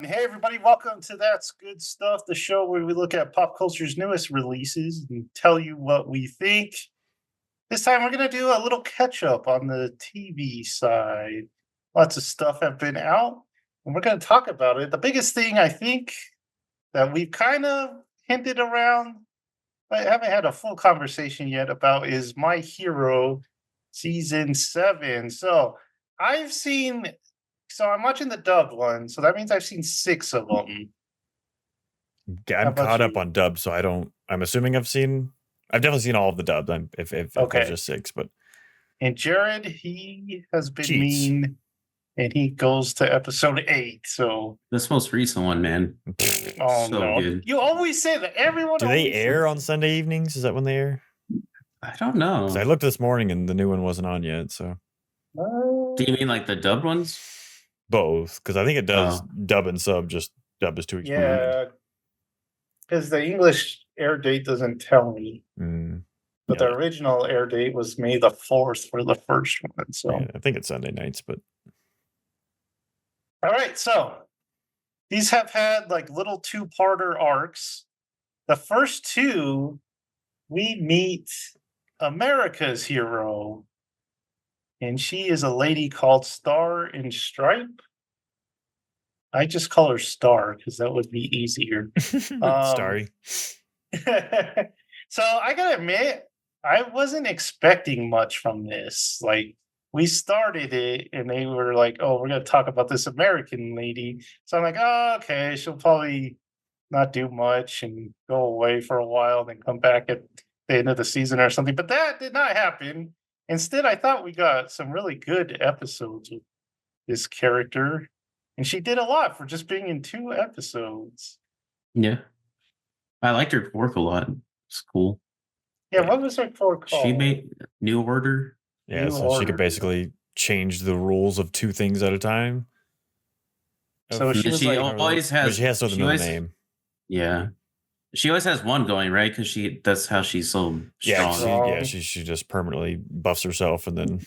Hey, everybody, welcome to That's Good Stuff, the show where we look at pop culture's newest releases and tell you what we think. This time, we're going to do a little catch up on the TV side. Lots of stuff have been out, and we're going to talk about it. The biggest thing I think that we've kind of hinted around, but haven't had a full conversation yet about is My Hero season 7. I've seen I'm watching the dubbed one, so that means I've seen 6 of them. Yeah, How I'm about caught up you? on dub, so I'm assuming I've definitely seen all of the dubs. If there's Okay. just 6, but And Jared, he has been cheats. mean, and he goes to episode 8. So, This most recent one, man, oh so no, good. you always say that. Everyone Do they always air says on that. Sunday evenings? Is that when they air? I don't Because I know. looked this morning and the new one wasn't on yet. So Do Uh, you mean like the dubbed ones? both, because I think it does Oh, dub and sub. Just dub is 2 weeks mhm. behind. yeah, because the English air date doesn't tell me, but the Yeah, original air date was May the 4th for the first one. yeah, So, I think it's Sunday nights, but all right, so these have had like little two-parter arcs. The first two, we meet America's hero, and she is a lady called Star and Stripe. I just call her Star because that would be easier. Um, Starry. so I gotta admit, I wasn't expecting much from this. Like, we started it and they were like, oh, we're gonna talk about this American lady. So I'm like, oh, okay, she'll probably not do much and go away for a while, then come back at the end of the season or something. But that did not happen. Instead, I thought we got some really good episodes with this character, and she did a lot for just being in 2 episodes. Yeah, I liked her work a lot. It's cool. Yeah, what was her core She called? made New Order. Yeah, New so she could Order. basically change the rules of 2 things at a time. So Of And she then was she like, however, always but she has. has to have She another always, name. yeah, she always has one going right because that's how she's so Yeah, strong. strong. she just permanently buffs herself and then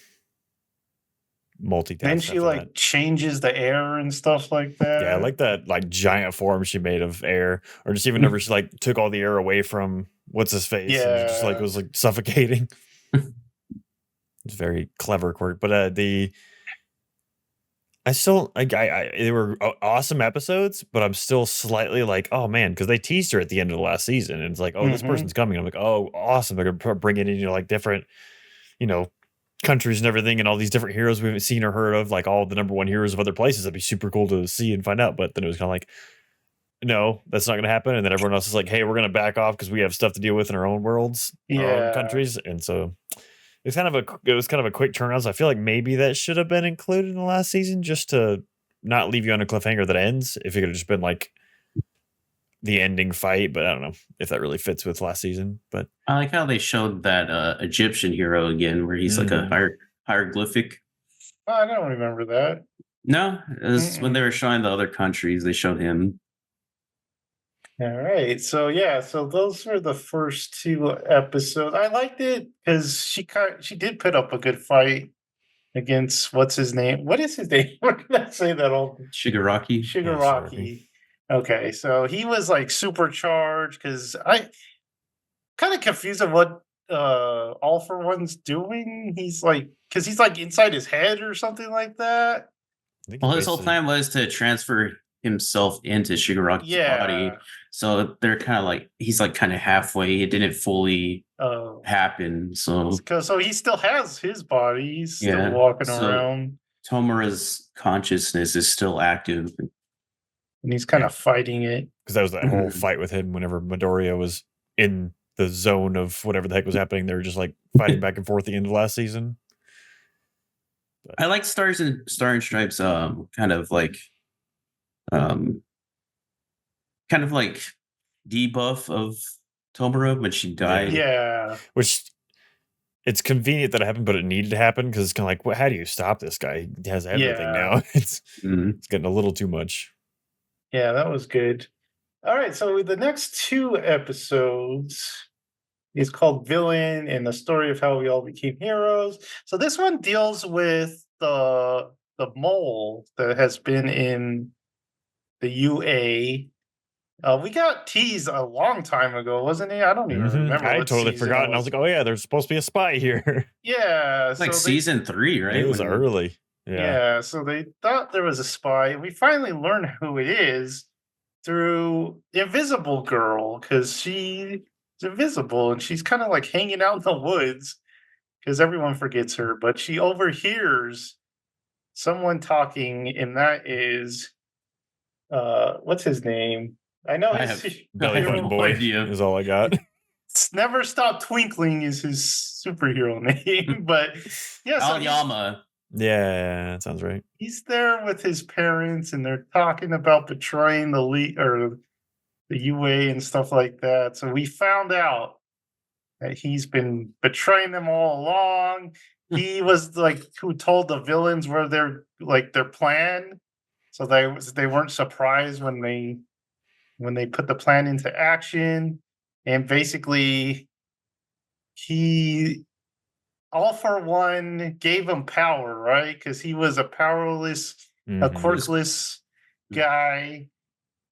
Then multitasks she after that. like changes the air and stuff like Yeah, I that. like that like giant form she made of air, or just even whenever she like took all the air away from what's his face and just like Yeah. was like suffocating. It's very clever quirk, but the I still they were awesome episodes, but I'm still slightly like, oh man, because they teased her at the end of the last season, and it's like, oh, this Mhm. person's coming. I'm like, oh, awesome, they're gonna bring it in, like different, you know, countries and everything, and all these different heroes we haven't seen or heard of, like all the number one heroes of other places. That'd be super cool to see and find out. But then it was kind of like, no, that's not going to happen. And then everyone else is like, hey, we're going to back off because we have stuff to deal with in our own worlds, our own Yeah. countries. And so it was kind of a quick turnaround. So I feel like maybe that should have been included in the last season just to not leave you on a cliffhanger that ends. If it could have just been like the ending fight, but I don't know if that really fits with last season. But I like how they showed that Egyptian hero again, where he's like a mm, hieroglyphic. Oh, I don't remember that. No, it was when they Mm-mm. were showing the other countries, they showed him. All right. So yeah, so those were the first 2 episodes. I liked it because she did put up a good fight against what's his name? What is his name? We're gonna say that all Shigaraki. yeah, Shigaraki. Shigaraki. Okay, so he was like supercharged because I kind of confused on what All for One's doing. He's like because he's like inside his head or something like that. I think Well, it's his whole basically plan was to transfer himself into Shigaraki's body. Yeah. So they're kind of like he's like kind of halfway. It didn't fully Oh. happen. So So he still has his body. He's still yeah. walking So around Tomura's consciousness is still active. and he's kind yeah, of fighting it. because that was that whole Mhm. fight with him whenever Midoriya was in the zone of whatever the heck was happening. They were just like fighting back and forth at the end of last season. But I like Star and Stripes um kind of like debuff of Tomura when she yeah, died. Yeah. which it's convenient that it happened, but it needed to happen because it's kind of like, well, how do you stop this guy? He has everything Yeah. now. Mhm. It's getting a little too much. Yeah, that was good. All right, so the next 2 episodes is called Villain and the story of how we all became heroes. So this one deals with the mole that has been in the UA. We got teased a long time ago, wasn't it? I don't even remember I had what totally season it forgotten. I was was. like, oh yeah, there's supposed to be a spy here. Yeah, Like so they season 3, It right? was early. Yeah. yeah, so they thought there was a spy. We finally learn who it is through Invisible Girl because she's invisible and she's kind of like hanging out in the woods because everyone forgets her, but she overhears someone talking, and that is what's his name? I know I his have I Belly have button no boy idea. is all I got. Never Stop Twinkling is his superhero name, but yeah, so Aoyama. Yeah, that sounds right. he's there with his parents and they're talking about betraying the league or the UA and stuff like that. So we found out that he's been betraying them all along. He was like who told the villains where their plan. So they weren't surprised when they put the plan into action. And basically he all for one gave him power, right? Because he was a powerless, a Mhm. quirkless guy.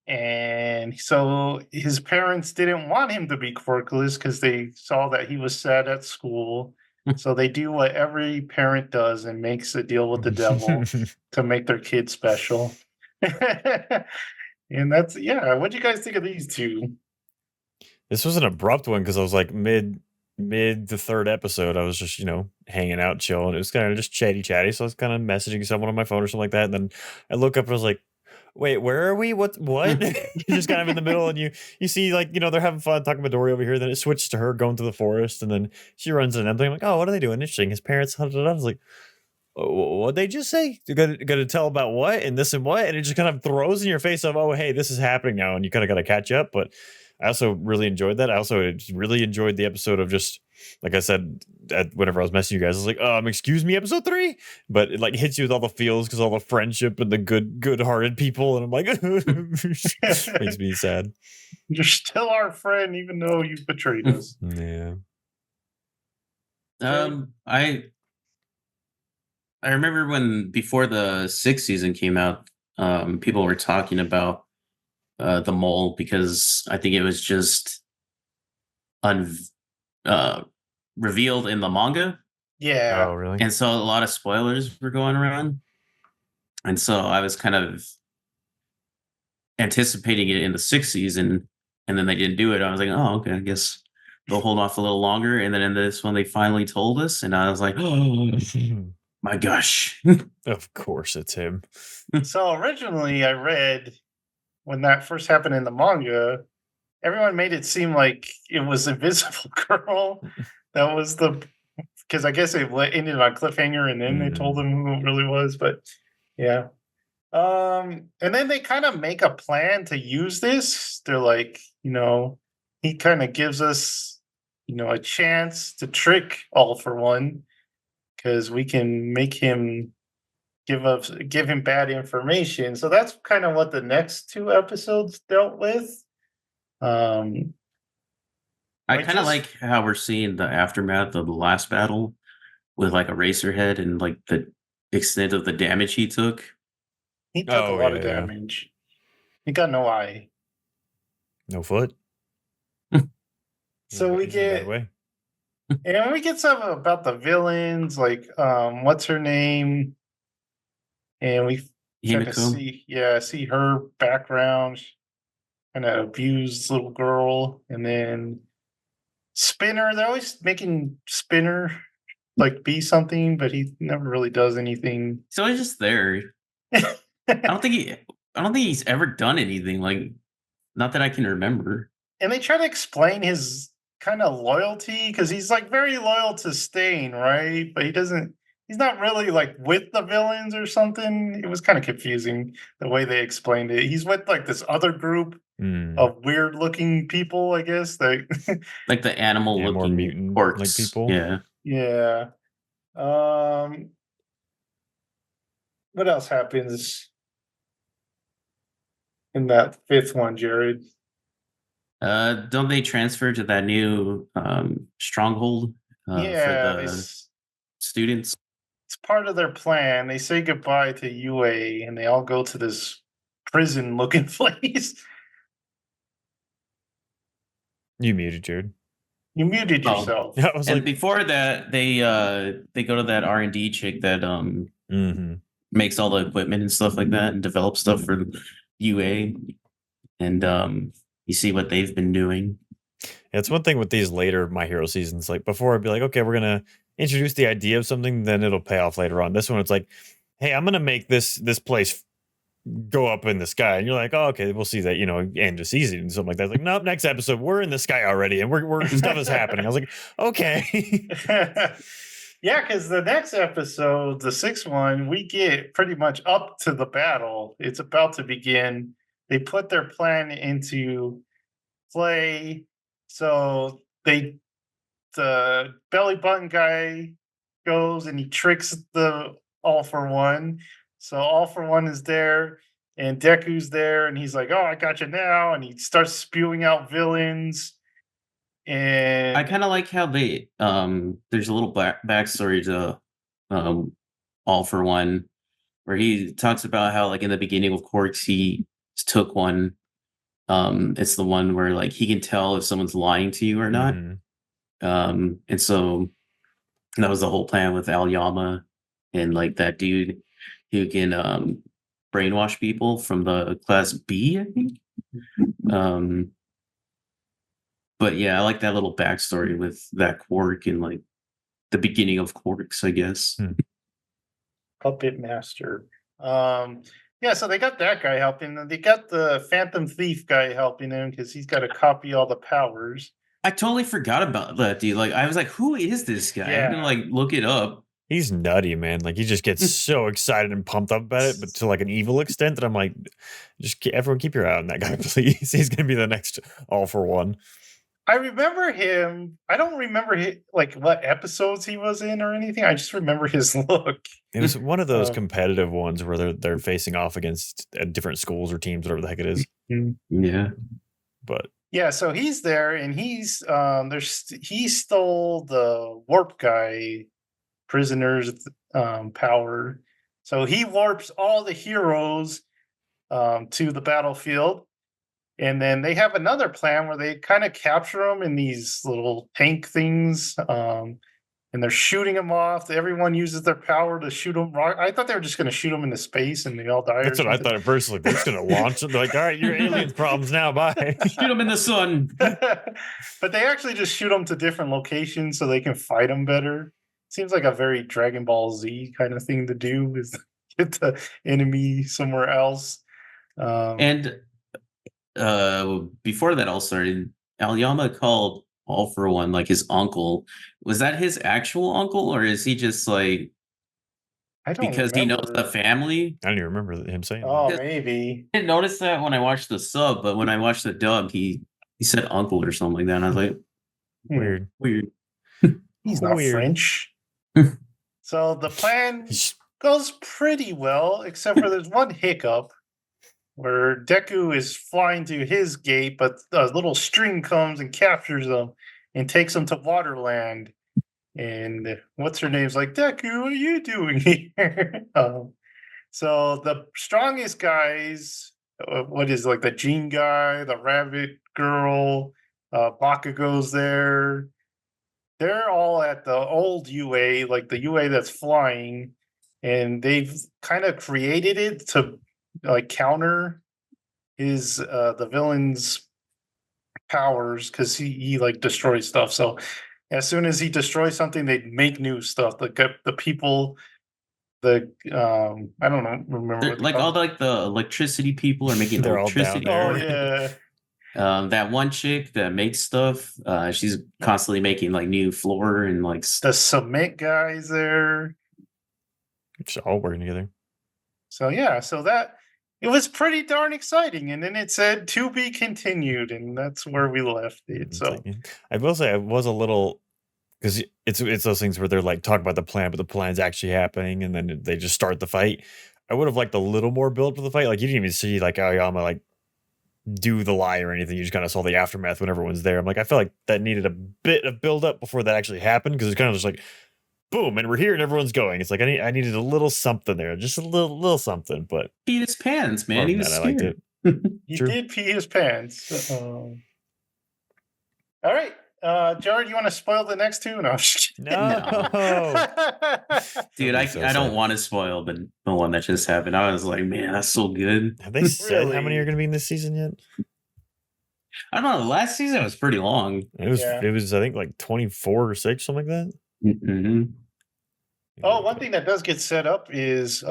And so his parents didn't want him to be quirkless because they saw that he was sad at school. So they do what every parent does and makes a deal with the devil to make their kid special. And that's yeah. What do you guys think of these two? This was an abrupt one because I was like mid the third episode. I was just hanging out, chilling. It was kind of just chatty. So I was kind of messaging someone on my phone or something like that. And then I look up and I was like, "Wait, where are we? What?" You're just kind of in the middle, and you see like they're having fun talking about Dory over here. Then it switches to her going to the forest, and then she runs in. And I'm like, "Oh, what are they doing? Interesting." His parents. I was like, what they just say? You gotta tell about what and this and what, and it just kind of throws in your face of, oh hey, this is happening now, and you kind of got to catch up. But I also really enjoyed that. I also really enjoyed the episode of just like I said whenever I was messaging you guys, I was like, excuse me, episode 3, but it like hits you with all the feels because all the friendship and the good-hearted people, and I'm like, makes me sad. You're still our friend, even though you betrayed us. Yeah. So I remember when before the 6th season came out, people were talking about the mole because I think it was just un uh, revealed in the manga, yeah, Oh really? and so a lot of spoilers were going around, and so I was kind of anticipating it in the 6th season, and then they didn't do it. I was like, oh, okay, I guess they'll hold off a little longer, and then in this one they finally told us, and I was like, oh my gosh. Of course it's him. so originally I read when that first happened in the manga, everyone made it seem like it was Invisible Girl. That was the because I guess it ended on a cliffhanger, and then they told Mhm. them who it really was. But yeah, and then they kind of make a plan to use this. They're like, he kind of gives us, a chance to trick All for One because we can make him give him bad information. So that's kind of what the next two episodes dealt with. Um, I I kind of just like how we're seeing the aftermath of the last battle with like Eraserhead and like the extent of the damage he took. he took a Oh lot of yeah. damage. He got no eye. No foot. So we He's in a bad get way. and we get some about the villains, like what's her name? And we kind of Himiko. see her background, kind of abused little girl, and then Spinner. They're always making Spinner like be something, but he never really does anything. So he's just there. I don't think he I don't think he's ever done anything, like, not that I can remember. And they try to explain his kind of loyalty because he's like very loyal to Stain, right? But he's not really like with the villains or something. It was kind of confusing the way they explained it. He's with like this other group Mm. of weird looking people, I guess. They Like the animal Yeah, more looking mutant like orcs. people. Yeah. yeah. Um what else happens in that fifth one, Jared? Don't they transfer to that new stronghold for Yeah, the students? it's part of their plan. They say goodbye to UA and they all go to this prison looking place. You muted, Jared. You muted Oh, yourself. Yeah, I was and like, before that, they go to that R&D chick that mm-hmm. makes all the equipment and stuff like that and develops stuff for UA, and you see what they've been doing. It's one thing with these later My Hero seasons. Like before, I'd be like, okay, we're gonna introduce the idea of something, then it'll pay off later on. This one, it's like, hey, I'm gonna make this place go up in the sky, and you're like, oh, okay, we'll see that, end of season and something like that. It's like, nope, next episode, we're in the sky already, and we're stuff is happening. I was like, okay. Yeah, because the next episode, the sixth one, we get pretty much up to the battle. It's about to begin. They put their plan into play. So the belly button guy goes and he tricks the All for One. So All for One is there and Deku's there and he's like, "Oh, I got you now," and he starts spewing out villains. I And kind of like how there's a little backstory to All for One, where he talks about how like in the beginning of Quarks he took one. It's the one where like he can tell if someone's lying to you or not. Mhm. And so that was the whole plan with Al Yama and like that dude who can brainwash people from the class B, I think. Um, but yeah, I like that little backstory with that Quark and like the beginning of Quarks, I guess. Puppet Master. Yeah, so they got that guy helping them. They got the Phantom Thief guy helping him because he's got to copy all the powers. I totally forgot about that dude. Like I was like, who is this guy? I had to Yeah. like look it up. He's nutty, man. Like he just gets so excited and pumped up about it, but to like an evil extent that I'm like, everyone keep your eye on that guy, please. He's gonna be the next All for One. I remember him. I don't remember like what episodes he was in or anything. I just remember his look. It was one of those Um, competitive ones where they're facing off against different schools or teams, whatever the heck it is. Yeah. But Yeah, so he's there and he stole the warp guy prisoner's power. So he warps all the heroes to the battlefield. And then they have another plan where they kind of capture them in these little tank things. And they're shooting them off. Everyone uses their power to shoot them. I thought they were just going to shoot them into space and they all die. that's or what I something. thought at first. Like they're just gonna launch it. They're like, all right, your aliens problems now. Bye. Shoot him in the sun. But they actually just shoot them to different locations so they can fight them better. Seems like a very Dragon Ball Z kind of thing to do, is get the enemy somewhere else. And before that all started, Alyama called All for One like his uncle. Was that his actual uncle, or is he just like I don't because he knows the remember. family? I don't even remember him saying Oh, that. maybe. I didn't notice that when I watched the sub, but when I watched the dub, he said uncle or something like that. And I was like, Weird. weird. He's not Weird. French. So the plan He's- goes pretty well, except for there's one hiccup where Deku is flying to his gate, but a little string comes and captures him and takes him to Waterland. And what's her name's like, Deku, what are you doing here? So the strongest guys, what is like the Gene guy, the Rabbit girl, Bakugo's there. They're all at the old UA, like the UA that's flying, and they've kind of created it to like counter his the villain's powers because he like destroys stuff. So as soon as he destroys something, they make new stuff. Like the people, the I don't know, remember They're, what they like call all like the electricity people are making They're all down electricity. there. Oh yeah. That one chick that makes stuff, she's constantly making like new floor and like The cement guys there. Just all working together. So yeah, so that it was pretty darn exciting. And then it said to be continued, and that's where we left it. It's So like, I will say I was a little because it's those things where they're like talk about the plan, but the plan's actually happening, and then they just start the fight. I would have liked a little more build for the fight. Like you didn't even see like Aoyama like do the lie or anything. You just kind of saw the aftermath when everyone's there. I'm like, I feel like that needed a bit of build up before that actually happened because it's kind of just like, boom, and we're here and everyone's going. It's like I needed a little something there, just a little something. But Peed his pants, man. apart He from was that, I liked scared. it. He True. did pee his pants. All right. Jared, you want to spoil the next two? No, I'm just kidding. No. Dude, That'd be so I don't sad. want to spoil the one that just happened. I was like, man, that's so good. Have they said how many Really? are going to be in this season yet? I don't know. The last season was pretty long. Yeah. It was I think like 24 or 6, something like that. Mm-hmm. Oh, one thing that does get set up is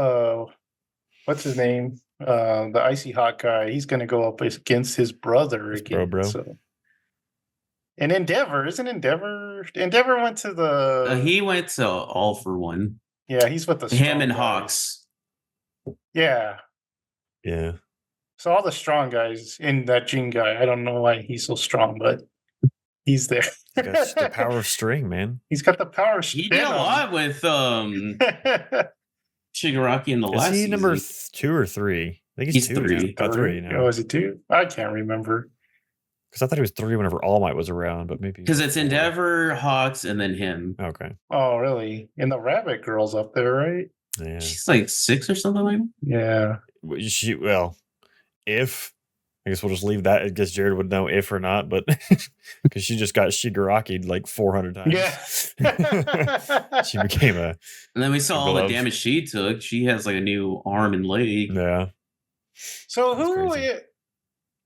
what's his name? The icy hot guy. He's going to go up against his brother His again. bro. So. And Endeavor, isn't Endeavor? Endeavor went to the. He went to All for One. Yeah, he's with the. Him and strong guys. Hawks. Yeah. Yeah. So all the strong guys in that Gene guy. I don't know why he's so strong, but he's there. He's got the power of string, man. He's got the power. He did a lot with Shigaraki in the Is last he season. number 2 or 3? I think he's 2. 3. Now. 3 now. Oh, is it 2? I can't remember. Because I thought he was 3 whenever All Might was around, but maybe Because it's 4. Endeavor, Hawks, and then him. Okay. Oh, really? And the rabbit girl's up there, right? Yeah. She's like 6 or something like that. Yeah. Well, if I guess we'll just leave that. I guess Jared would know if or not, but because she just got Shigaraki'd like 400 times. Yeah. She became a. And then we saw all the beloved. damage she took. She has like a new arm and leg. Yeah. So That's crazy.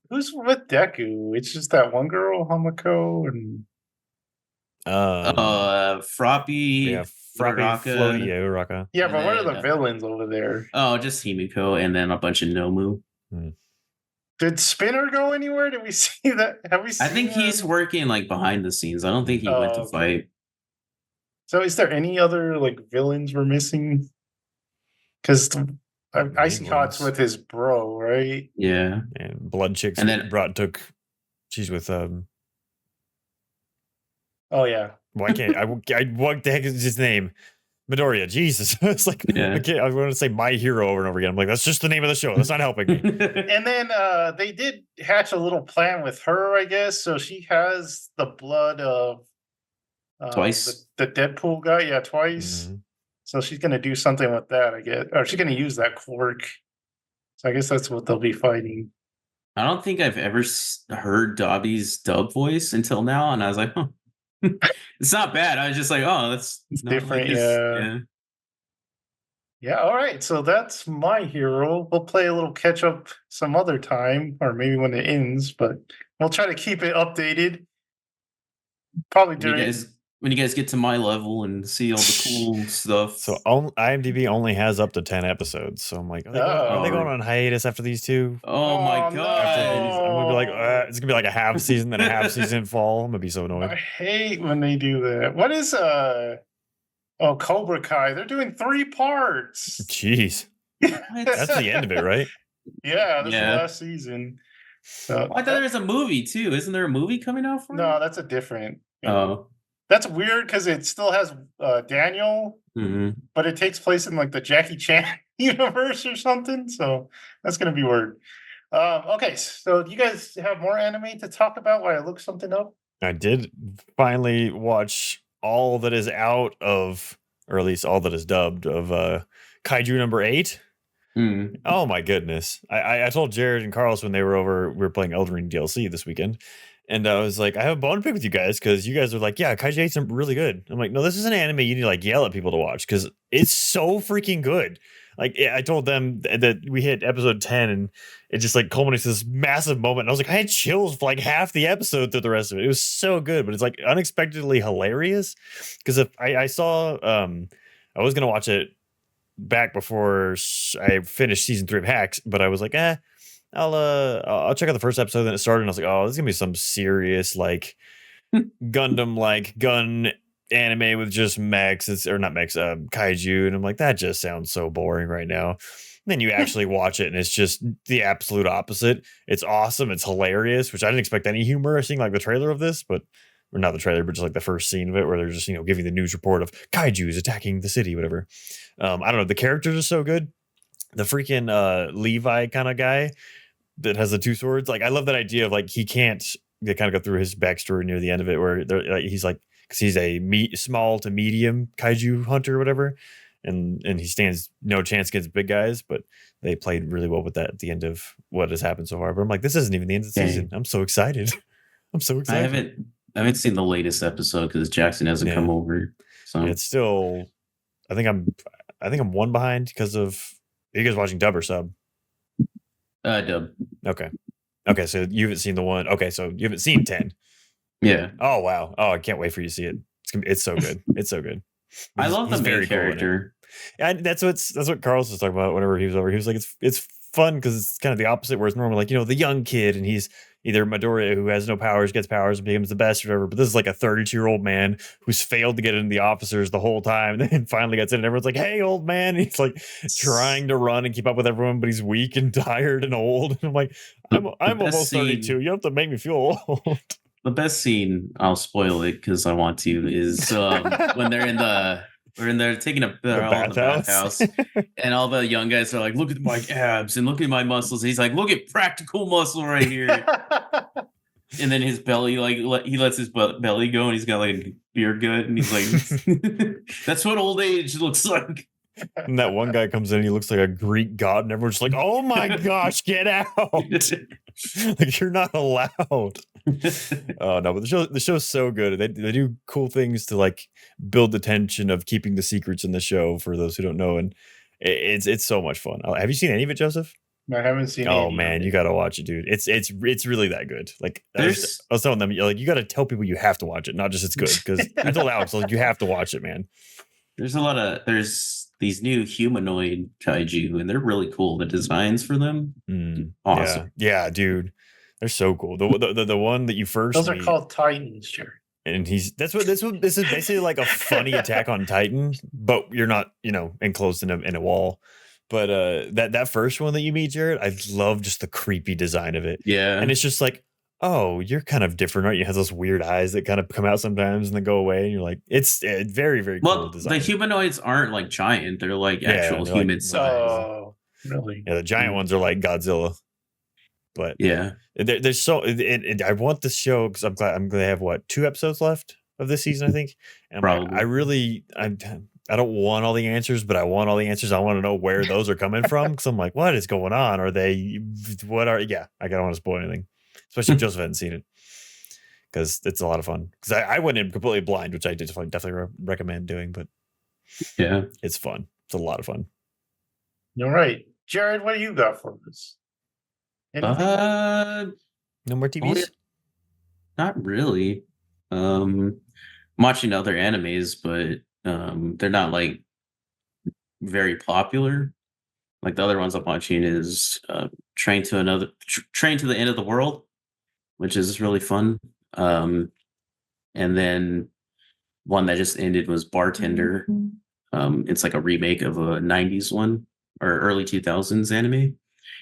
who's with Deku? It's just that one girl, Hamako, and Froppy. Yeah. Frappy, Uraraka. Floaty, yeah, Uraraka. yeah, And but what are then, the villains over there? Oh, just Himiko and then a bunch of Nomu. Did Spinner go anywhere? Did we see that? Have we seen I think he's that? working like behind the scenes. I don't think he went to okay. fight. So is there any other like villains we're missing? Because Icy Hot's with his bro, right? Yeah. And Blood Chicks And then- she's with Oh yeah. why can't what the heck is his name? Midoriya, Jesus. It's like Yeah. I want to say My Hero over and over again. I'm like, that's just the name of the show. That's not helping me. And then they did hatch a little plan with her, I guess. So she has the blood of Twice. the Deadpool guy, yeah, twice. Mhm. So she's gonna do something with that, I guess, or she's gonna use that quirk. So I guess that's what they'll be fighting. I don't think I've ever heard Dobby's dub voice until now, and I was like, huh. It's not bad. I was just like, oh, that's It's not different, like his- yeah. Yeah, all right. So that's My Hero. We'll play a little catch up some other time, or maybe when it ends, but we'll try to keep it updated. Probably during When you guys get to my level and see all the cool stuff. So IMDb only has up to 10 episodes. So I'm like, are they going on hitus after these two? Oh my no. god. I'm gonna be like, it's gonna be like a half season, then a half season fall. I'm gonna be so I annoyed. hate when they do that. What is Cobra Kai? They're doing 3 parts. Jeez, that's the end of it, right? Yeah, this is the Yeah. last season. So I thought there was a movie too. Isn't there a movie coming out for no, it? that's a different. Oh. That's weird because it still has Daniel, Mhm. but it takes place in like the Jackie Chan universe or something. So that's gonna be weird. Okay, so do you guys have more anime to talk about while I look something up? I did finally watch all that is out of, or at least all that is dubbed of Kaiju number 8. Mhm. Oh my goodness. I told Jared and Carlos when they were over, we were playing Elden Ring DLC this weekend. And I was like, I have a bone to pick with you guys because you guys are like, yeah, Kaiju 8's really good. I'm like, no, this is an anime you need to like yell at people to watch because it's so freaking good. Like I told them that we hit episode 10 and it just like culminates this massive moment. And I was like, I had chills for like half the episode through the rest of it. It was so good, but it's like unexpectedly hilarious. Because if I saw, I was gonna watch it back before I finished season 3 of Hacks, but I was like, I'll check out the first episode. Then it started, and I was like, oh, this is gonna be some serious like Gundam like gun anime with just mechs. Or not mechs, kaiju. And I'm like, that just sounds so boring right now. And then you actually watch it, and it's just the absolute opposite. It's awesome. It's hilarious, which I didn't expect any humor seeing like the trailer of this, or not the trailer, but just like the first scene of it where they're just, giving the news report of kaijus attacking the city, whatever. I don't know. The characters are so good. The freaking Levi kind of guy that has the 2 swords. Like, I love that idea of like, they kind of go through his backstory near the end of it where he's like, because he's a small to medium kaiju hunter or whatever, and he stands no chance against big guys. But they played really well with that at the end of what has happened so far. But I'm like, this isn't even the end of the season. I'm so excited. I'm so I excited. haven't seen the latest episode because Jackson hasn't come over. So It's still, I think I'm one behind because of. Are you guys watching dub or sub? dub. Okay, so you haven't seen the one. Okay, so you haven't seen 10. Yeah. Oh wow. Oh, I can't wait for you to see it. It's so good. It's so good. I love the main character. And that's what Carlos was talking about whenever he was over. He was like, it's fun because it's kind of the opposite. Whereas normally, like, the young kid and he's either Midoriya who has no powers, gets powers, and becomes the best or whatever. But this is like a 32-year-old man who's failed to get into the officers the whole time, and then finally gets in, and everyone's like, "Hey, old man!" And he's like trying to run and keep up with everyone, but he's weak and tired and old. And I'm like, I'm almost 32. You don't have to make me feel old. The best scene, I'll spoil it because I want to, is when they're in they're taking a bathhouse, and all the young guys are like, "Look at my abs and look at my muscles." And he's like, "Look at practical muscle right here." And then his belly, like he lets his belly go, and he's got like a beer gut, and he's like, "That's what old age looks like." And that one guy comes in, he looks like a Greek god, and everyone's just like, "Oh my gosh, get out!" Like, you're not allowed. Oh no, but the show's so good. They do cool things to like build the tension of keeping the secrets in the show for those who don't know, and it's so much fun. Have you seen any of it, Joseph? I haven't seen. Oh man, you got to watch it, dude. It's really that good. Like I was telling them, like, you got to tell people you have to watch it, not just it's good. Because I told Alex, like, you have to watch it, man. There's these new humanoid kaiju, and they're really cool. The designs for them, awesome. Yeah, dude, they're so cool. The one that you first those are called Titans, Jerry. And this is basically like a funny Attack on Titan, but you're not enclosed in a wall. But that first one that you meet, Jared, I love just the creepy design of it. Yeah, and it's just like, oh, you're kind of different, right? You have those weird eyes that kind of come out sometimes and then go away, and you're like, it's very, very cool design. The humanoids aren't like giant; they're like actual human size. Oh, really? Yeah, the giant ones are like Godzilla. But yeah, there's so I want this show because I'm glad they have 2 episodes left of this season, I think. And I don't want all the answers, but I want all the answers. I want to know where those are coming from because I'm like, what is going on? I don't want to spoil anything, especially if Joseph hadn't seen it, because it's a lot of fun. Because I went in completely blind, which I definitely recommend doing. But yeah, it's fun. It's a lot of fun. All right, Jared, what do you got for us? No more TVs? Not really. I'm watching other animes, but they're not like very popular. Like the other ones I'm watching is Train to the End of the World, which is really fun. And then one that just ended was Bartender. It's like a remake of a 90s one or early 2000s anime.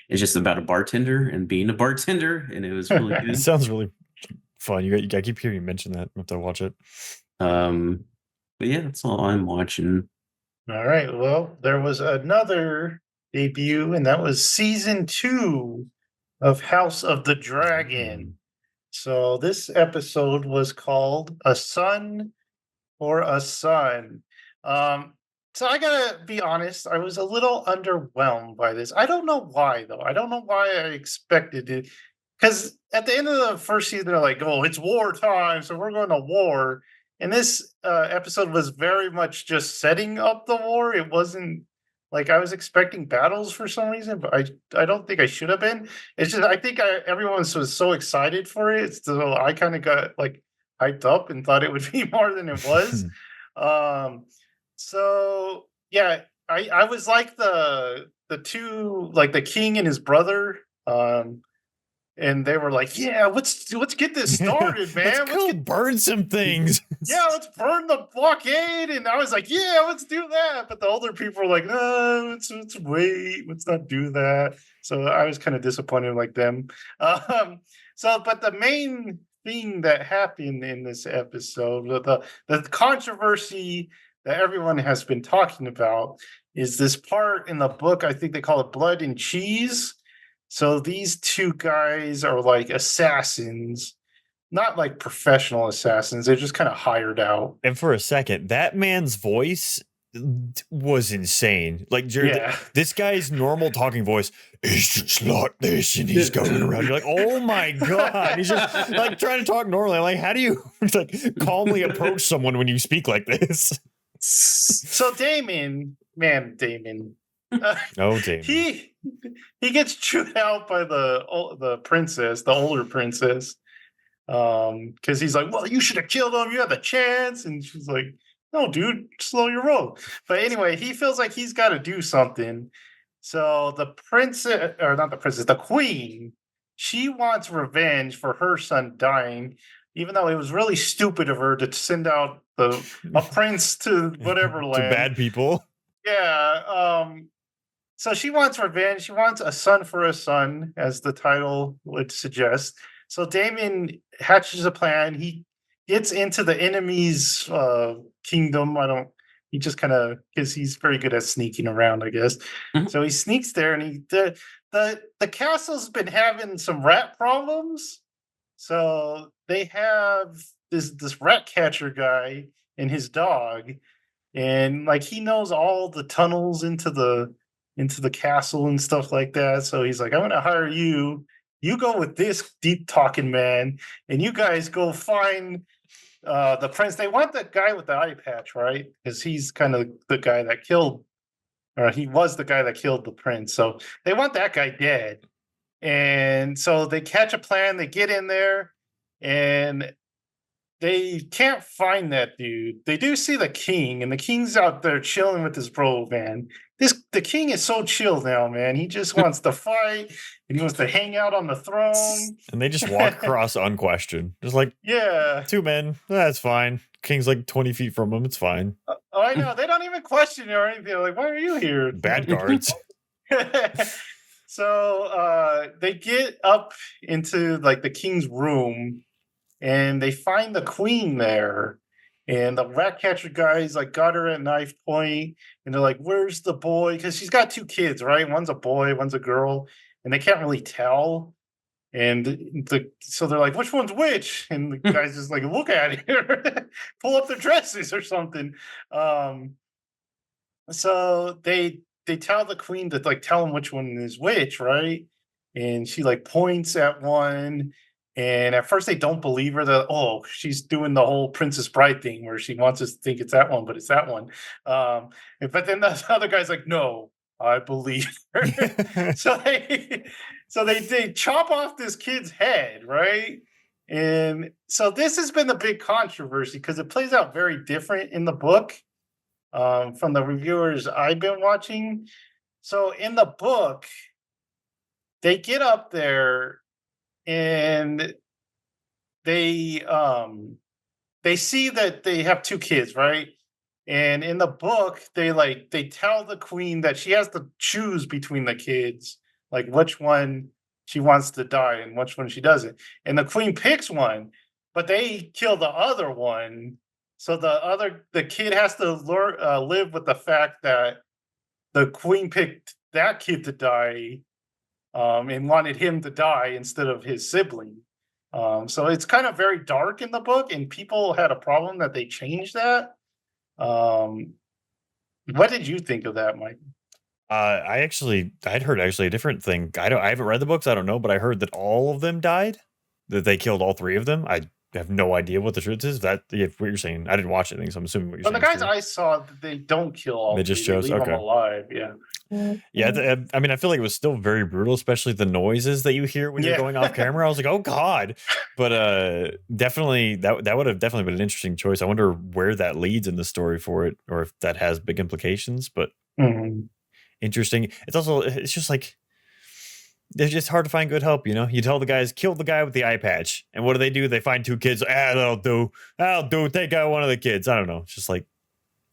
It's just about a bartender and being a bartender, and it was really good. It sounds really fun. I keep hearing you mention that. I have to watch it. But yeah, that's all I'm watching. All right. Well, there was another debut, and that was season 2 of House of the Dragon. So this episode was called "A Son for a Son." So I gotta be honest, I was a little underwhelmed by this. I don't know why, though. I don't know why I expected it. Because at the end of the first season, they're like, "Oh, it's wartime, so we're going to war." And this episode was very much just setting up the war. It wasn't like I was expecting battles for some reason, but I don't think I should have been. It's just I think everyone was so excited for it, so I kind of got like hyped up and thought it would be more than it was. So yeah, I was like the two, like the king and his brother, and they were like, "Yeah, let's get this started, man. Let's go burn some things." Yeah, let's burn the blockade. And I was like, "Yeah, let's do that." But the older people were like, "No, let's wait. Let's not do that." So I was kind of disappointed like them. But the main thing that happened in this episode, the controversy that everyone has been talking about, is this part in the book. I think they call it Blood and Cheese. So these two guys are like assassins, not like professional assassins. They're just kind of hired out. And for a second, that man's voice was insane. Like Jared, Yeah. this guy's normal talking voice is just like this, and he's going around. You're like, oh my god! He's just like trying to talk normally. I'm like, how do you like calmly approach someone when you speak like this? So Damon, Oh, Damon. he gets chewed out by the princess, the older princess, because he's like, well, you should have killed him. You had the chance, and she's like, no, dude, slow your roll. But anyway, he feels like he's got to do something. So the princess, or not the princess, the queen, she wants revenge for her son dying, even though it was really stupid of her to send out a prince to whatever To land. bad people. Yeah. So she wants revenge. She wants a son for a son, as the title would suggest. So Damien hatches a plan. He gets into the enemy's kingdom. He just kind of, because he's very good at sneaking around, I guess. Mhm. So he sneaks there, and the castle's been having some rat problems. So they have this rat catcher guy and his dog, and like he knows all the tunnels into the castle and stuff like that. So he's like, I'm gonna hire you. You go with this deep talking man, and you guys go find the prince. They want that guy with the eye patch, right? Because he's kind of the guy that killed, or he was the guy that killed the prince. So they want that guy dead. And so they catch a plan. They get in there, and they can't find that dude. They do see the king, and the king's out there chilling with his bro, man. The king is so chill now, man. He just wants to fight, and he wants to hang out on the throne. And they just walk across unquestioned. Just like Yeah. two men. That's fine. King's like 20 feet from him. It's fine. Oh, I know. They don't even question it or anything. They're like, why are you here? Bad guards. So they get up into like the king's room, and they find the queen there. And the rat catcher guys like got her at knife point, and they're like, "Where's the boy?" Because she's got two kids, right? One's a boy, one's a girl, and they can't really tell. And so they're like, "Which one's which?" And the guy's just like, "Look at her, pull up their dresses or something." So they tell the queen to like tell them which one is which, right? And she like points at one, and at first they don't believe her. That, oh, she's doing the whole Princess Bride thing where she wants us to think it's that one, but it's that one. But then the other guy's like, no, I believe her. so they chop off this kid's head, right? And so this has been the big controversy because it plays out very different in the book, from the reviewers I've been watching. So in the book, they get up there, and they see that they have two kids, right? And in the book, they tell the queen that she has to choose between the kids, like which one she wants to die and which one she doesn't. And the queen picks one, but they kill the other one. So the kid has to live with the fact that the queen picked that kid to die, and wanted him to die instead of his sibling. So it's kind of very dark in the book, and people had a problem that they changed that. Um, what did you think of that, Mike? I'd heard actually a different thing. I haven't read the books. I don't know, but I heard that all of them died. That they killed all three of them. I have no idea what the truth is. That if what you're saying, I didn't watch anything, so I'm assuming what you're Well, the saying. guys I saw, they don't kill all. They just three. chose They leave them okay. alive. Yeah. Yeah, I mean, I feel like it was still very brutal, especially the noises that you hear when you're Yeah. going off camera. I was like, "Oh God!" But definitely that would have definitely been an interesting choice. I wonder where that leads in the story for it, or if that has big implications. But Mhm. interesting. It's just like it's just hard to find good help. You know, you tell the guys kill the guy with the eye patch, and what do? They find two kids. That'll do. That'll do. Take out one of the kids. I don't know. It's just like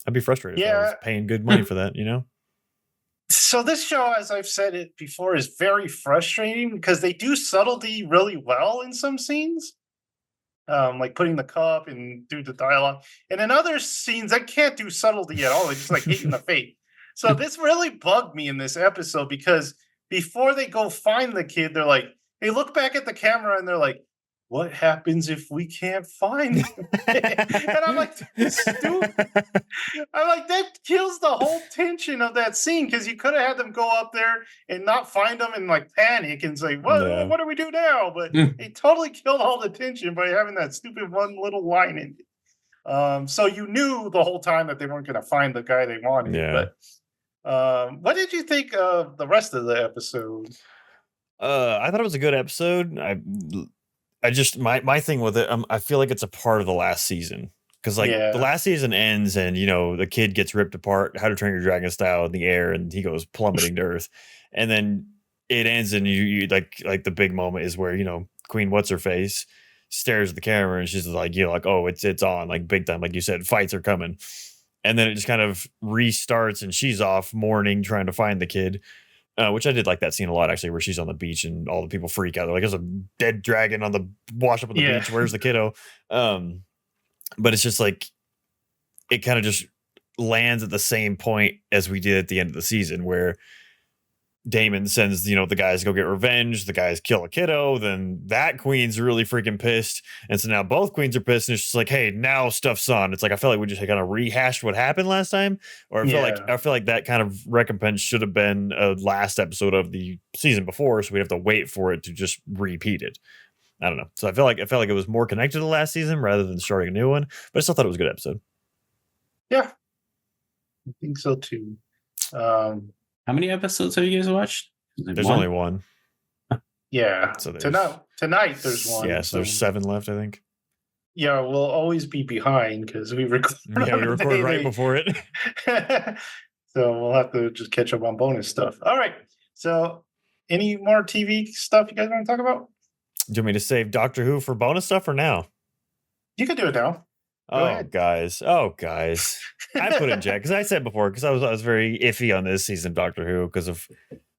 I'd be frustrated if I was Yeah. paying good money for that. You know. So this show, as I've said it before, is very frustrating because they do subtlety really well in some scenes, like putting the cup and do the dialogue, and in other scenes they can't do subtlety at all. They just like hit you in the face. So this really bugged me in this episode because before they go find the kid, they're like, they look back at the camera and they're like, what happens if we can't find him? And I'm like, stupid. I'm like, that kills the whole tension of that scene because you could have had them go up there and not find them and like panic and say, Yeah. what do we do now? But it totally killed all the tension by having that stupid one little line in it. So you knew the whole time that they weren't going to find the guy they wanted. Yeah. But what did you think of the rest of the episode? I thought it was a good episode. I just my thing with it, I feel like it's a part of the last season because like the Yeah, last season ends and the kid gets ripped apart, How to Train Your Dragon style in the air, and he goes plummeting to Earth, and then it ends and you like the big moment is where Queen what's her face stares at the camera and she's like like oh it's on like big time like you said fights are coming, and then it just kind of restarts and she's off mourning trying to find the kid. Which I did like that scene a lot, actually, where she's on the beach and all the people freak out. They're like, "There's a dead dragon on the wash up on the yeah, beach. Where's the kiddo?" But it's just like it kind of just lands at the same point as we did at the end of the season, where Damon sends the guys to go get revenge. The guys kill a kiddo. Then that queen's really freaking pissed, and so now both queens are pissed. And it's just like, hey, now stuff's on. It's like I feel like we just kind of rehashed what happened last time, or yeah. I feel like that kind of recompense should have been a last episode of the season before, so we have to wait for it to just repeat it. I don't know. So I felt like it was more connected to the last season rather than starting a new one. But I still thought it was a good episode. Yeah, I think so too. How many episodes have you guys watched? There's only one. Yeah. So Tonight there's one. Yeah, so there's 7 left, I think. Yeah, we'll always be behind because we record. Yeah, we record right before it. So we'll have to just catch up on bonus stuff. All right. So any more TV stuff you guys want to talk about? Do you want me to save Doctor Who for bonus stuff or now? You can do it now. Go ahead. Guys. I put in Jack because I said before because I was very iffy on this season of Doctor Who because of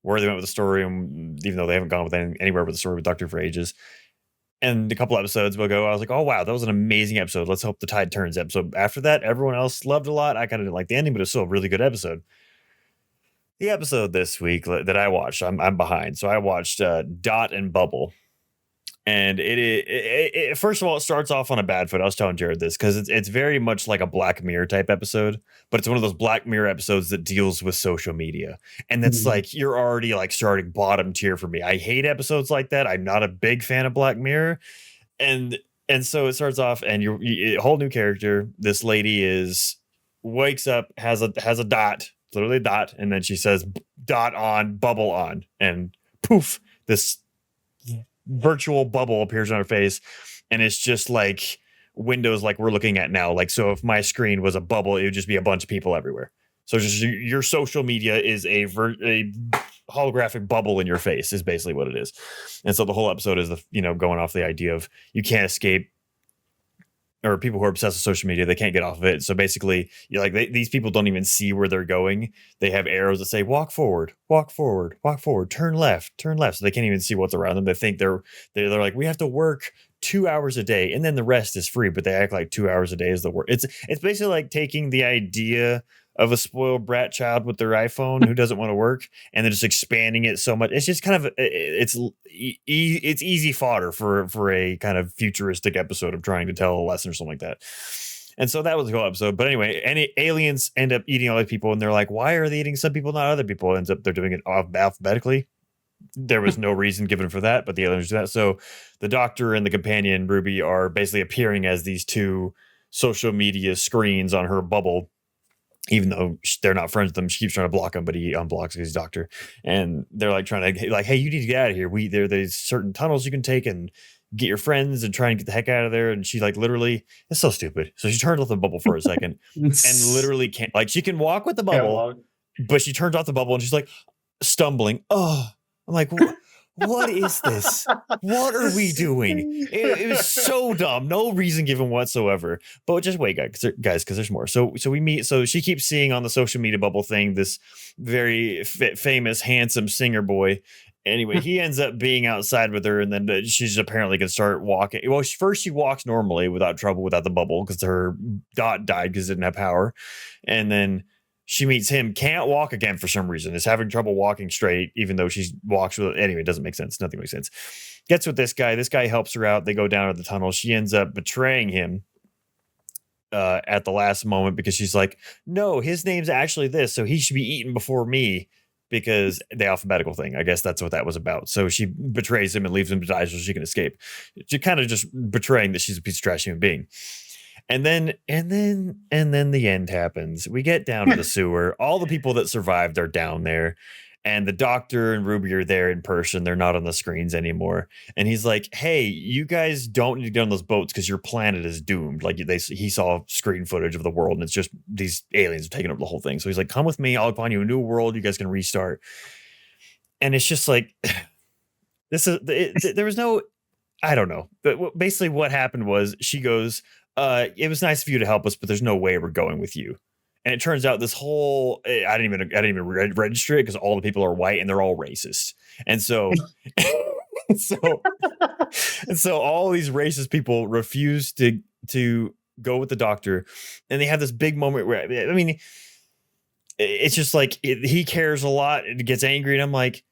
where they went with the story, and even though they haven't gone with anywhere with the story with Doctor Who for ages. And a couple episodes ago, I was like, oh wow, that was an amazing episode. Let's hope the tide turns episode. After that, everyone else loved it a lot. I kind of didn't like the ending, but it's still a really good episode. The episode this week that I watched, I'm behind. So I watched Dot and Bubble. And it first of all, it starts off on a bad foot. I was telling Jared this because it's very much like a Black Mirror type episode, but it's one of those Black Mirror episodes that deals with social media. And that's like, you're already like starting bottom tier for me. I hate episodes like that. I'm not a big fan of Black Mirror. And so it starts off and you're a whole new character. This lady wakes up, has a dot, literally a dot. And then she says dot on, bubble on, and poof, this virtual bubble appears on her face, and it's just like windows like we're looking at now. Like, so if my screen was a bubble, it would just be a bunch of people everywhere. So just your social media is a holographic bubble in your face is basically what it is. And so the whole episode is going off the idea of you can't escape, or people who are obsessed with social media, they can't get off of it. So basically, these people don't even see where they're going. They have arrows that say walk forward, walk forward, walk forward, turn left, turn left. So they can't even see what's around them. They think they're like, we have to work 2 hours a day and then the rest is free, but they act like 2 hours a day is the work. It's basically like taking the idea of a spoiled brat child with their iPhone who doesn't want to work, and then just expanding it so much. It's just kind of it's easy fodder for a kind of futuristic episode of trying to tell a lesson or something like that. And so that was the whole episode. But anyway, any aliens end up eating other people, and they're like, why are they eating some people, not other people? Ends up they're doing it alphabetically. There was no reason given for that, but the aliens do that. So the Doctor and the companion Ruby are basically appearing as these two social media screens on her bubble. Even though they're not friends with them, she keeps trying to block him, but he unblocks because he's a doctor. And they're like trying to hey, you need to get out of here. There's certain tunnels you can take and get your friends and try and get the heck out of there. And she like literally, it's so stupid. So she turns off the bubble for a second and literally can't, like, she can walk with the bubble, but she turns off the bubble and she's like stumbling. Oh, I'm like, what is this? What are we doing? It was so dumb. No reason given whatsoever. But just wait, guys, because there's more. So we meet. So she keeps seeing on the social media bubble thing this very famous, handsome singer boy. Anyway, he ends up being outside with her, and then she's apparently going to start walking. Well, first she walks normally without trouble, without the bubble, because her dot died because it didn't have power. And then she meets him, can't walk again for some reason, is having trouble walking straight, even though she walks with it. Anyway, it doesn't make sense. Nothing makes sense. gets with this guy. This guy helps her out. They go down to the tunnel. She ends up betraying him at the last moment because she's like, no, his name's actually this, so he should be eaten before me, because the alphabetical thing. I guess that's what that was about. So she betrays him and leaves him to die so she can escape. She kind of just betraying that she's a piece of trash human being. And then the end happens. We get down to the sewer. All the people that survived are down there. And the doctor and Ruby are there in person. They're not on the screens anymore. And he's like, hey, you guys don't need to get on those boats because your planet is doomed. Like he saw screen footage of the world, and it's just these aliens are taking over the whole thing. So he's like, come with me. I'll find you a new world. You guys can restart. And it's just like, there was no, I don't know. But basically what happened was she goes, it was nice of you to help us, but there's no way we're going with you. And it turns out this whole I didn't even register it because all the people are white and they're all racist. And so so all these racist people refuse to go with the doctor, and they have this big moment where, I mean, it's just like he cares a lot and gets angry, and I'm like,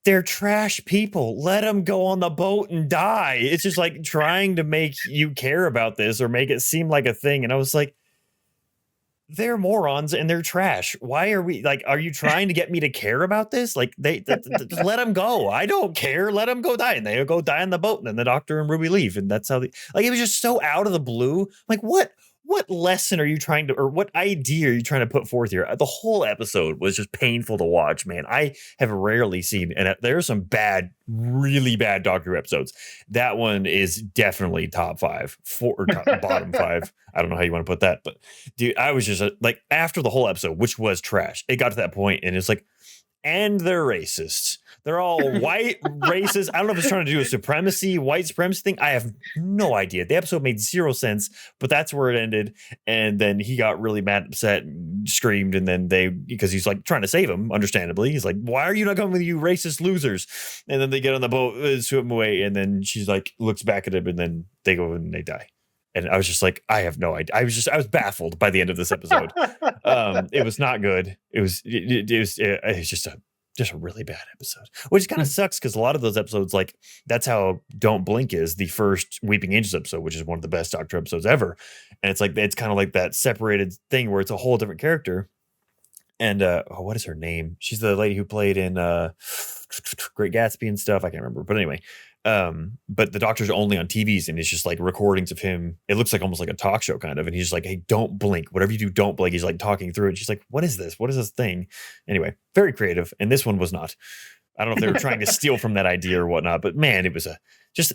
they're trash people. Let them go on the boat and die. It's just like trying to make you care about this or make it seem like a thing. And I was like, they're morons and they're trash. Why are we like, are you trying to get me to care about this? Like just let them go. I don't care. Let them go die. And they go die on the boat. And then the doctor and Ruby leave. And that's how like, it was just so out of the blue. Like what lesson are you trying to, or what idea are you trying to put forth here? The whole episode was just painful to watch, man. I have rarely seen, and there are some bad, really bad Doctor Who episodes. That one is definitely top 5, bottom 5. I don't know how you want to put that, but dude, I was just like, after the whole episode, which was trash, it got to that point and it's like, and they're racists. They're all white racists. I don't know if it's trying to do a white supremacy thing. I have no idea. The episode made 0 sense, but that's where it ended. And then he got really mad, upset, and screamed. And then because he's like trying to save him, understandably. He's like, why are you not coming with you racist losers? And then they get on the boat, swim away. And then she's like, looks back at him, and then they go and they die. And I was just like, I have no idea. I was baffled by the end of this episode. It was not good. It was just a really bad episode, which kind of sucks because a lot of those episodes, like that's how Don't Blink is, the first Weeping Angels episode, which is one of the best Doctor episodes ever. And it's like, it's kind of like that separated thing where it's a whole different character. And what is her name? She's the lady who played in Great Gatsby and stuff. I can't remember, but anyway. But the Doctor's only on TVs, and it's just like recordings of him. It looks like almost like a talk show kind of. And he's just like, hey, don't blink. Whatever you do, don't blink. He's like talking through it. She's like, what is this? What is this thing? Anyway, very creative. And this one was not. I don't know if they were trying to steal from that idea or whatnot, but man, it was just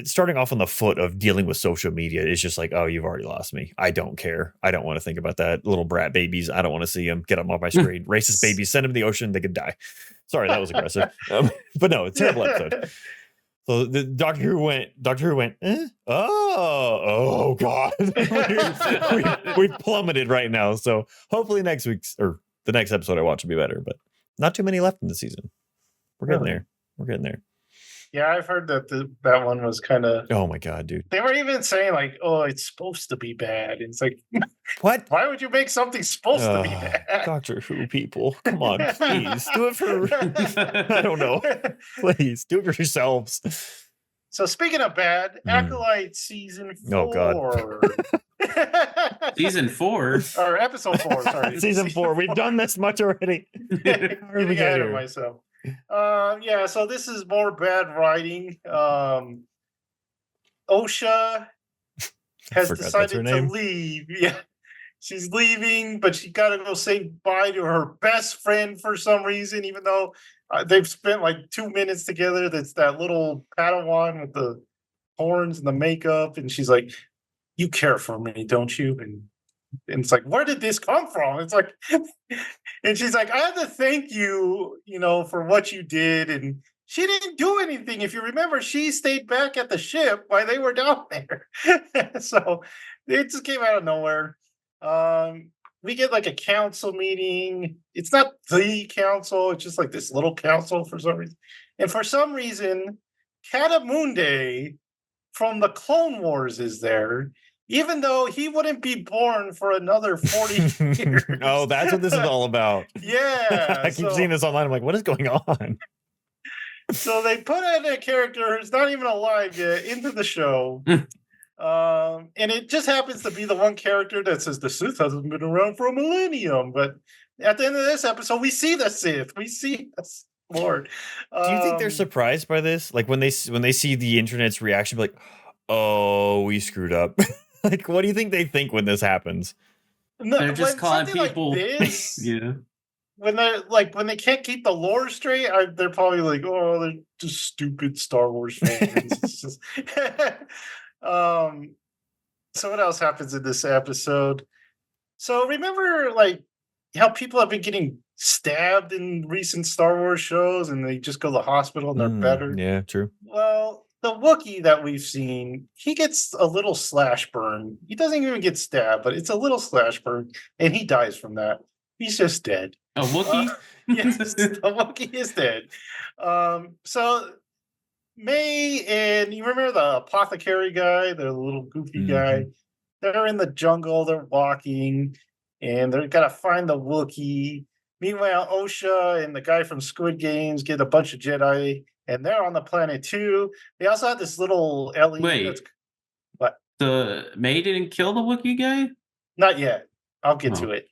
starting off on the foot of dealing with social media is just like, oh, you've already lost me. I don't care. I don't want to think about that. Little brat babies. I don't want to see them. Get them off my screen. Racist babies. Send them to the ocean. They could die. Sorry, that was aggressive. But no, it's a terrible episode. So the Doctor Who went, oh God. We've plummeted right now. So hopefully next week's or the next episode I watch will be better, but not too many left in the season. We're getting there. We're getting there. Yeah, I've heard that that one was kind of. Oh my God, dude! They were even saying like, "Oh, it's supposed to be bad." And it's like, what? Why would you make something supposed to be bad? Doctor Who people, come on, please do it for. I don't know. Please do it for yourselves. So speaking of bad, Acolyte season 4. Oh God. Season 4 or episode 4. Sorry, season 4. We've done this much already. How are we ahead of myself? Yeah, so this is more bad writing. Osha has decided to leave. Yeah, she's leaving, but she got to go say bye to her best friend for some reason, even though they've spent like 2 minutes together. That's that little Padawan with the horns and the makeup, and she's like, "You care for me, don't you?" And it's like, where did this come from? It's like, and she's like, I have to thank you, for what you did. And she didn't do anything. If you remember, she stayed back at the ship while they were down there. So it just came out of nowhere. We get like a council meeting. It's not the council. It's just like this little council for some reason. And for some reason, Catamunde from the Clone Wars is there. Even though he wouldn't be born for another 40 years. Oh, that's what this is all about. Yeah. I keep seeing this online. I'm like, what is going on? So they put in a character who's not even alive yet into the show. And it just happens to be the one character that says the Sith hasn't been around for a millennium. But at the end of this episode, we see the Sith. We see the Lord. Do you think they're surprised by this? Like when they see the internet's reaction, be like, "Oh, we screwed up." Like, what do you think they think when this happens? No, They're just when calling something people. like this, Yeah. when they can't keep the lore straight, they're probably like, oh, they're just stupid Star Wars fans. It's just um. So what else happens in this episode? So remember, like how people have been getting stabbed in recent Star Wars shows, and they just go to the hospital and they're better. Yeah, true. Well, the Wookiee that we've seen, he gets a little slash burn. He doesn't even get stabbed, but it's a little slash burn, and he dies from that. He's just dead. A Wookiee? Yes, the Wookiee is dead. So May and you remember the apothecary guy, the little goofy guy? They're in the jungle, they're walking, and they're gotta find the Wookiee. Meanwhile, OSHA and the guy from Squid Games get a bunch of Jedi, and they're on the planet too. They also have this little alien. Wait. What? The May didn't kill the Wookiee guy? Not yet. I'll get Oh. to it.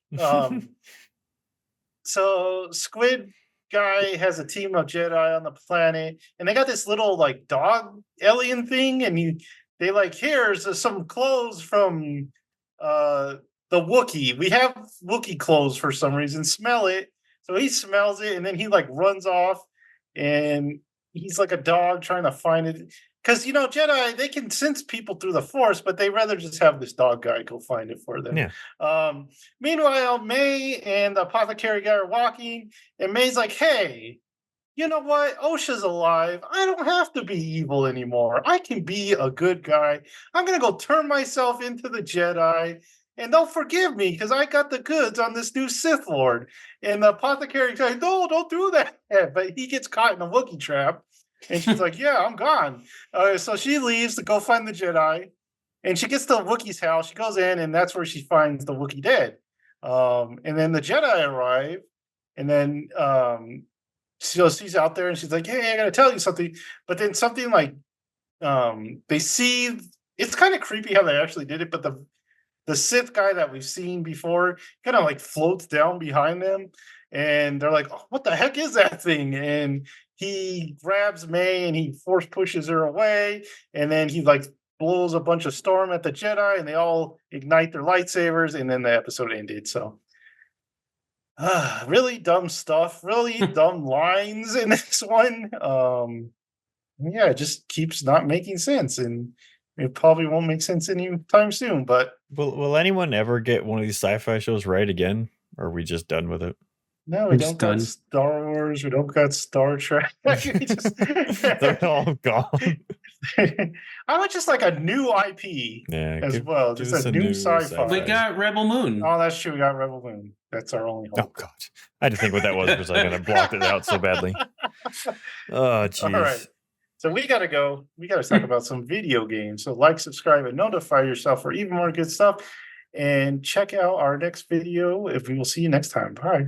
So Squid guy has a team of Jedi on the planet, and they got this little like dog alien thing, and they like, here's some clothes from the Wookiee. We have Wookiee clothes for some reason. Smell it. So he smells it, and then he like runs off, and he's like a dog trying to find it. Because Jedi, they can sense people through the Force, but they rather just have this dog guy go find it for them. Yeah. Meanwhile, May and the apothecary guy are walking, and May's like, "Hey, you know what? OSHA's alive. I don't have to be evil anymore. I can be a good guy. I'm gonna go turn myself into the Jedi, and they'll forgive me because I got the goods on this new Sith Lord." And the apothecary's like, "No, don't do that." But he gets caught in a Wookiee trap. And she's like, "Yeah, I'm gone." So she leaves to go find the Jedi, and she gets to the Wookiee's house. She goes in, and that's where she finds the Wookiee dead. And then the Jedi arrive, and then so she's out there, and she's like, "Hey, I gotta tell you something." But then something like they see. It's kind of creepy how they actually did it, but the Sith guy that we've seen before kind of like floats down behind them, and they're like, "Oh, what the heck is that thing?" And he grabs May and he force pushes her away, and then he like blows a bunch of storm at the Jedi, and they all ignite their lightsabers, and then the episode ended. So really dumb stuff, really dumb lines in this one. Yeah, it just keeps not making sense, and it probably won't make sense anytime soon. But Will anyone ever get one of these sci-fi shows right again? Or are we just done with it? no, we I'm don't just got done. Star Wars. We don't got Star Trek. We just- They're all gone. I would just like a new IP Yeah, as well. give Just us a a new new sci-fi. sci-fi. We got Rebel Moon. Oh, that's true. We got Rebel Moon. That's our only Oh hope. god. I had to think what that was for a second. I blocked it out so badly. Oh jeez. All right. So we gotta go. We gotta talk about some video games. So like, subscribe, and notify yourself for even more good stuff. And check out our next video. If we will see you next time. Bye.